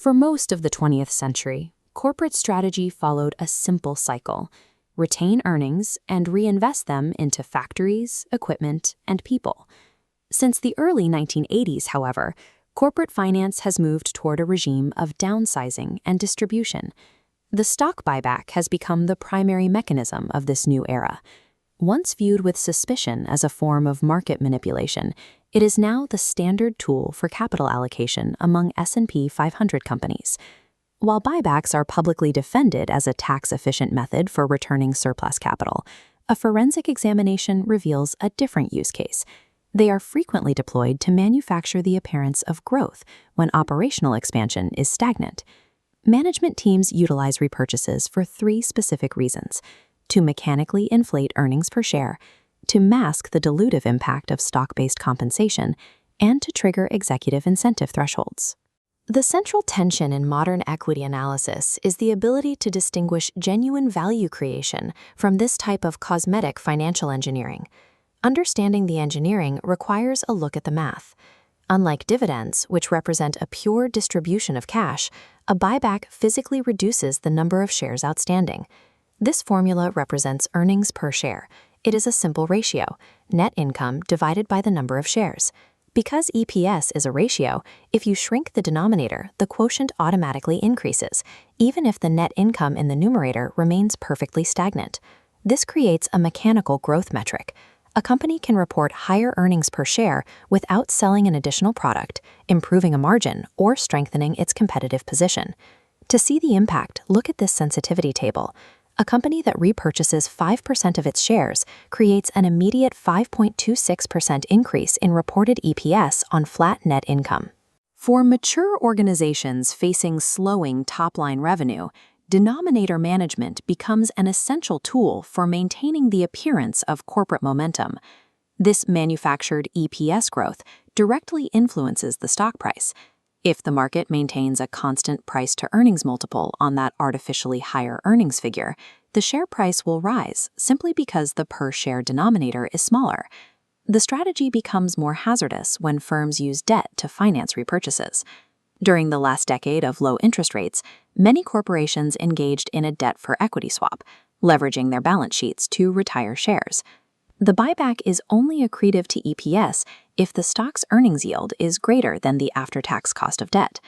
For most of the 20th century, corporate strategy followed a simple cycle: retain earnings and reinvest them into factories, equipment, and people. Since the early 1980s, however, corporate finance has moved toward a regime of downsizing and distribution. The stock buyback has become the primary mechanism of this new era. Once viewed with suspicion as a form of market manipulation, it is now the standard tool for capital allocation among S&P 500 companies. While buybacks are publicly defended as a tax-efficient method for returning surplus capital, a forensic examination reveals a different use case. They are frequently deployed to manufacture the appearance of growth when operational expansion is stagnant. Management teams utilize repurchases for three specific reasons: to mechanically inflate earnings per share, to mask the dilutive impact of stock-based compensation, and to trigger executive incentive thresholds. The central tension in modern equity analysis is the ability to distinguish genuine value creation from this type of cosmetic financial engineering. Understanding the engineering requires a look at the math. Unlike dividends, which represent a pure distribution of cash, a buyback physically reduces the number of shares outstanding. This formula represents earnings per share. It is a simple ratio: net income divided by the number of shares. Because EPS is a ratio, if you shrink the denominator, the quotient automatically increases, even if the net income in the numerator remains perfectly stagnant. This creates a mechanical growth metric. A company can report higher earnings per share without selling an additional product, improving a margin, or strengthening its competitive position. To see the impact, look at this sensitivity table. A company that repurchases 5% of its shares creates an immediate 5.26% increase in reported EPS on flat net income. For mature organizations facing slowing top-line revenue, denominator management becomes an essential tool for maintaining the appearance of corporate momentum. This manufactured EPS growth directly influences the stock price. If the market maintains a constant price-to-earnings multiple on that artificially higher earnings figure, the share price will rise simply because the per-share denominator is smaller. The strategy becomes more hazardous when firms use debt to finance repurchases. During the last decade of low interest rates, many corporations engaged in a debt-for-equity swap, leveraging their balance sheets to retire shares. The buyback is only accretive to EPS if the stock's earnings yield is greater than the after-tax cost of debt.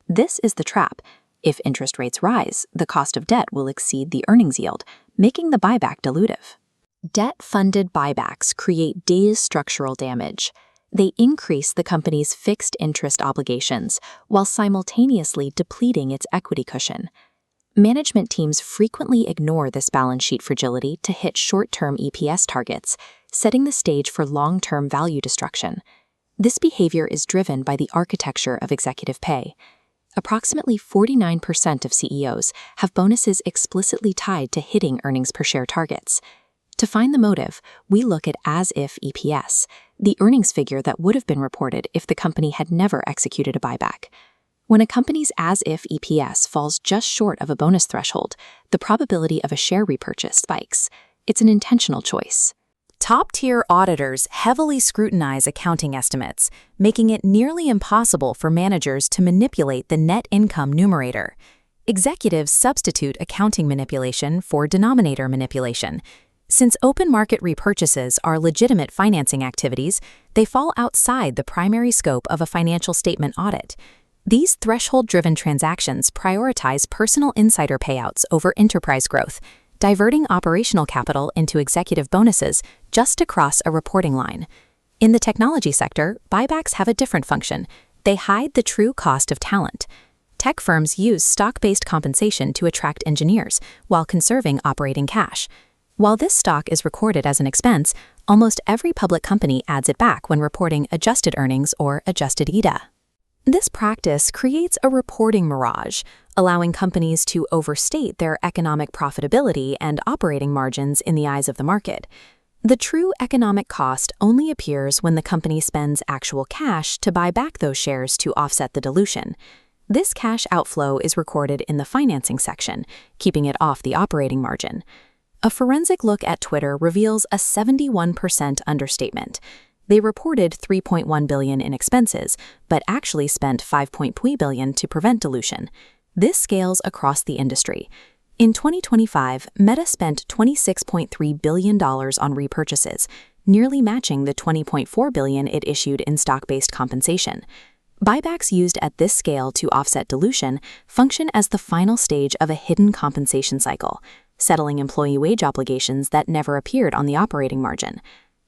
This is the trap. If interest rates rise, the cost of debt will exceed the earnings yield, making the buyback dilutive. Debt-funded buybacks create day's structural damage. They increase the company's fixed interest obligations while simultaneously depleting its equity cushion. Management teams frequently ignore this balance sheet fragility to hit short-term EPS targets, setting the stage for long-term value destruction. This behavior is driven by the architecture of executive pay. Approximately 49% of CEOs have bonuses explicitly tied to hitting earnings per share targets. To find the motive, we look at as-if EPS, the earnings figure that would have been reported if the company had never executed a buyback. When a company's as-if EPS falls just short of a bonus threshold, the probability of a share repurchase spikes. It's an intentional choice. Top-tier auditors heavily scrutinize accounting estimates, making it nearly impossible for managers to manipulate the net income numerator. Executives substitute accounting manipulation for denominator manipulation. Since open market repurchases are legitimate financing activities, they fall outside the primary scope of a financial statement audit. These threshold-driven transactions prioritize personal insider payouts over enterprise growth, diverting operational capital into executive bonuses just to cross a reporting line. In the technology sector, buybacks have a different function. They hide the true cost of talent. Tech firms use stock-based compensation to attract engineers while conserving operating cash. While this stock is recorded as an expense, almost every public company adds it back when reporting adjusted earnings or adjusted EBITDA. This practice creates a reporting mirage, allowing companies to overstate their economic profitability and operating margins in the eyes of the market. The true economic cost only appears when the company spends actual cash to buy back those shares to offset the dilution. This cash outflow is recorded in the financing section, keeping it off the operating margin. A forensic look at Twitter reveals a 71% understatement. They reported $3.1 billion in expenses, but actually spent $5.3 billion to prevent dilution. This scales across the industry. In 2025, Meta spent $26.3 billion on repurchases, nearly matching the $20.4 billion it issued in stock-based compensation. Buybacks used at this scale to offset dilution function as the final stage of a hidden compensation cycle, settling employee wage obligations that never appeared on the operating margin.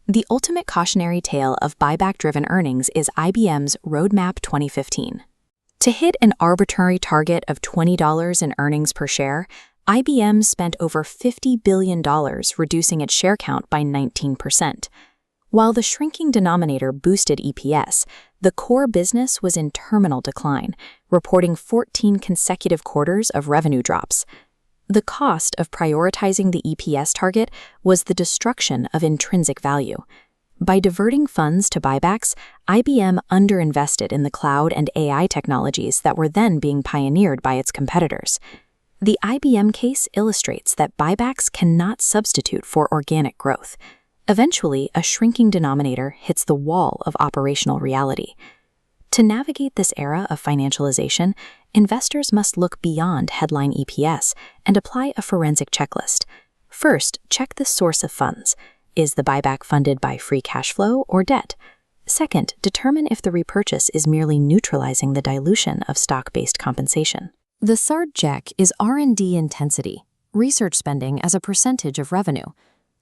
The ultimate cautionary tale of buyback-driven earnings is IBM's Roadmap 2015. To hit an arbitrary target of $20 in earnings per share, IBM spent over $50 billion reducing its share count by 19%. While the shrinking denominator boosted EPS, the core business was in terminal decline, reporting 14 consecutive quarters of revenue drops. The cost of prioritizing the EPS target was the destruction of intrinsic value. By diverting funds to buybacks, IBM underinvested in the cloud and AI technologies that were then being pioneered by its competitors. The IBM case illustrates that buybacks cannot substitute for organic growth. Eventually, a shrinking denominator hits the wall of operational reality. To navigate this era of financialization, investors must look beyond headline EPS and apply a forensic checklist. First, check the source of funds. Is the buyback funded by free cash flow or debt? Second, determine if the repurchase is merely neutralizing the dilution of stock-based compensation. The third check is R&D intensity, research spending as a percentage of revenue.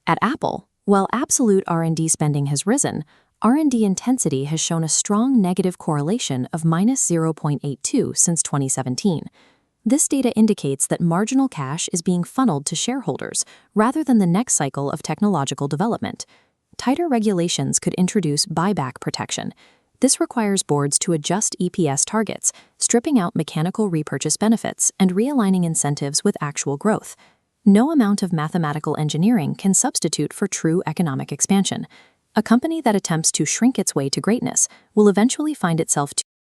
At Apple, while absolute R&D spending has risen, R&D intensity has shown a strong negative correlation of -0.82 since 2017. This data indicates that marginal cash is being funneled to shareholders rather than the next cycle of technological development. Tighter regulations could introduce buyback protection. This requires boards to adjust EPS targets, stripping out mechanical repurchase benefits and realigning incentives with actual growth. No amount of mathematical engineering can substitute for true economic expansion. A company that attempts to shrink its way to greatness will eventually find itself